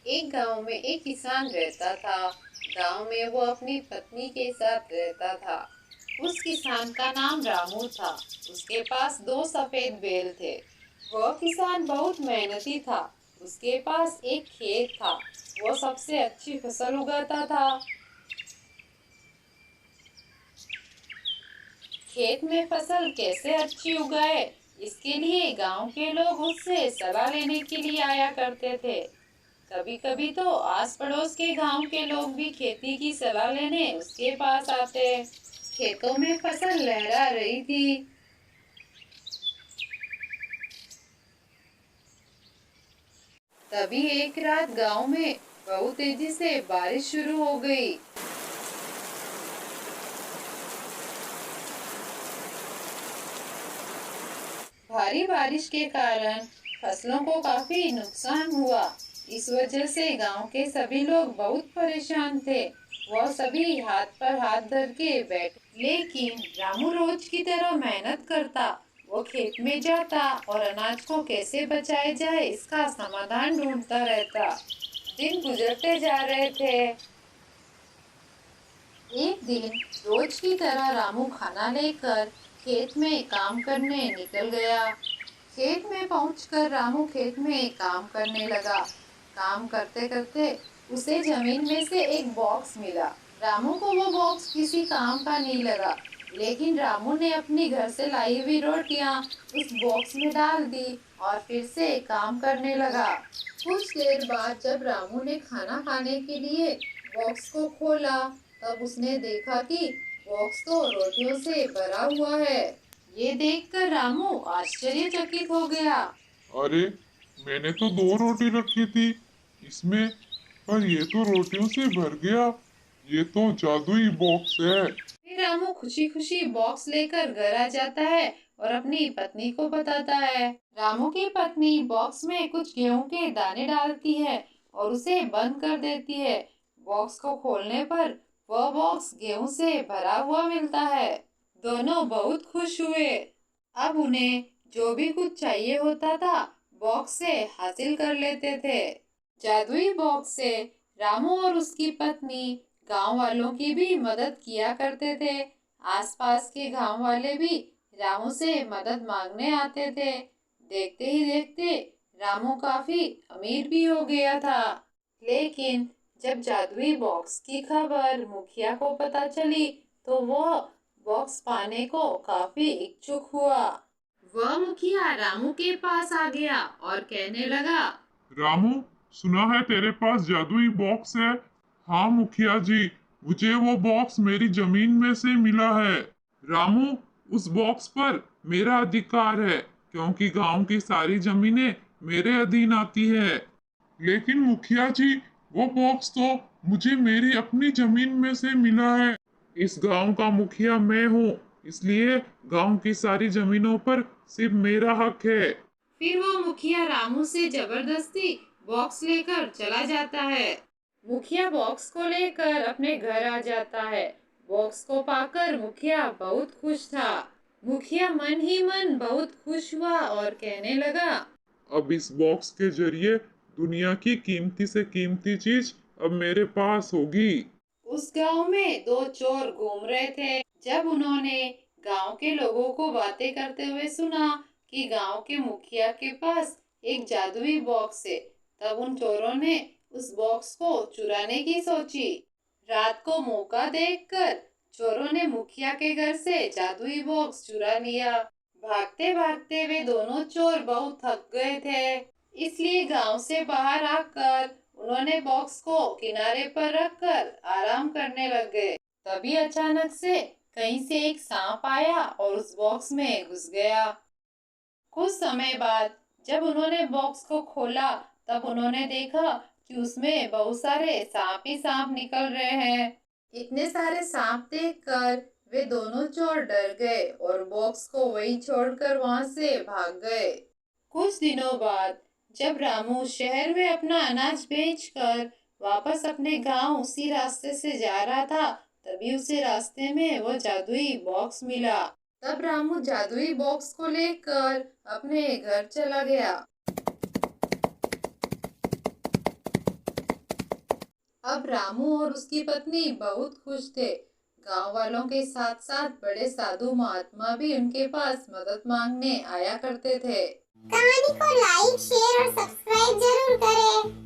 एक गांव में एक किसान रहता था। गांव में वो अपनी पत्नी के साथ रहता था। उस किसान का नाम रामू था। उसके पास दो सफेद बैल थे। वह किसान बहुत मेहनती था। उसके पास एक खेत था। वो सबसे अच्छी फसल उगाता था। खेत में फसल कैसे अच्छी उगाए, इसके लिए गांव के लोग उससे सलाह लेने के लिए आया करते थे। कभी कभी तो आस पड़ोस के गांव के लोग भी खेती की सलाह लेने उसके पास आते। खेतों में फसल लहरा रही थी। तभी एक रात गांव में बहुत तेजी से बारिश शुरू हो गई। भारी बारिश के कारण फसलों को काफी नुकसान हुआ। इस वजह से गांव के सभी लोग बहुत परेशान थे। वह सभी हाथ पर हाथ धर के बैठे। लेकिन रामू रोज की तरह मेहनत करता। वो खेत में जाता और अनाज को कैसे बचाया जाए इसका समाधान ढूंढता रहता। दिन गुजरते जा रहे थे। एक दिन रोज की तरह रामू खाना लेकर खेत में काम करने निकल गया। खेत में पहुंचकर रामू खेत में काम करने लगा। काम करते करते उसे जमीन में से एक बॉक्स मिला। रामू को वो बॉक्स किसी काम का नहीं लगा। लेकिन रामू ने अपनी घर से लाई हुई रोटियां उस बॉक्स में डाल दी और फिर से काम करने लगा। कुछ देर बाद जब रामू ने खाना खाने के लिए बॉक्स को खोला, तब उसने देखा कि बॉक्स तो रोटियों से भरा हुआ है। ये देखकर रामू आश्चर्यचकित हो गया। अरे, मैंने तो दो रोटी रखी थी इसमें, पर ये तो रोटियों से भर गया। ये तो जादुई बॉक्स है। फिर रामू खुशी खुशी बॉक्स लेकर घर आ जाता है और अपनी पत्नी को बताता है। रामू की पत्नी बॉक्स में कुछ गेहूं के दाने डालती है और उसे बंद कर देती है। बॉक्स को खोलने पर वह बॉक्स गेहूं से भरा हुआ मिलता है। दोनों बहुत खुश हुए। अब उन्हें जो भी कुछ चाहिए होता था बॉक्स से हासिल कर लेते थे। जादुई बॉक्स से रामू और उसकी पत्नी गांव वालों की भी मदद किया करते थे। आसपास के गांव वाले भी रामू से मदद मांगने आते थे। देखते ही देखते रामू काफी अमीर भी हो गया था। लेकिन जब जादुई बॉक्स की खबर मुखिया को पता चली, तो वह बॉक्स पाने को काफी इच्छुक हुआ। वह मुखिया रामू के पास आ गया और कहने लगा। रामू, सुना है तेरे पास जादुई बॉक्स है। हाँ मुखिया जी, मुझे वो बॉक्स मेरी जमीन में से मिला है। रामू, उस बॉक्स पर मेरा अधिकार है, क्योंकि गांव की सारी जमीनें मेरे अधीन आती है। लेकिन मुखिया जी, वो बॉक्स तो मुझे मेरी अपनी जमीन में से मिला है। इस गांव का मुखिया मैं हूँ, इसलिए गांव की सारी जमीनों पर सिर्फ मेरा हक है। फिर वो मुखिया रामू से जबरदस्ती बॉक्स लेकर चला जाता है। मुखिया बॉक्स को लेकर अपने घर आ जाता है। बॉक्स को पाकर मुखिया बहुत खुश था। मुखिया मन ही मन बहुत खुश हुआ और कहने लगा। अब इस बॉक्स के जरिए दुनिया की कीमती से कीमती चीज अब मेरे पास होगी। उस गांव में दो चोर घूम रहे थे। जब उन्होंने गांव के लोगों को बातें करते हुए सुना कि गांव के मुखिया के पास एक जादुई बॉक्स है, तब उन चोरों ने उस बॉक्स को चुराने की सोची। रात को मौका देखकर चोरों ने मुखिया के घर से जादुई बॉक्स चुरा लिया। भागते भागते वे दोनों चोर बहुत थक गए थे। इसलिए गांव से बाहर आकर उन्होंने बॉक्स को किनारे पर रखकर आराम करने लग गए। तभी अचानक से कहीं से एक सांप आया और उस बॉक्स में घुस गया। कुछ समय बाद जब उन्होंने बॉक्स को खोला, तब उन्होंने देखा कि उसमें बहुत सारे सांप ही सांप निकल रहे हैं। इतने सारे सांप देखकर वे दोनों चोर डर गए और बॉक्स को वहीं छोड़कर वहां से भाग गए। कुछ दिनों बाद जब रामू शहर में अपना अनाज बेचकर वापस अपने गांव उसी रास्ते से जा रहा था, तभी उसे रास्ते में वो जादुई बॉक्स मिला। तब रामू जादुई बॉक्स को लेकर अपने घर चला गया। अब रामू और उसकी पत्नी बहुत खुश थे। गांव वालों के साथ साथ बड़े साधु महात्मा भी उनके पास मदद मांगने आया करते थे। कहानी को लाइक, शेयर और सब्सक्राइब जरूर करें।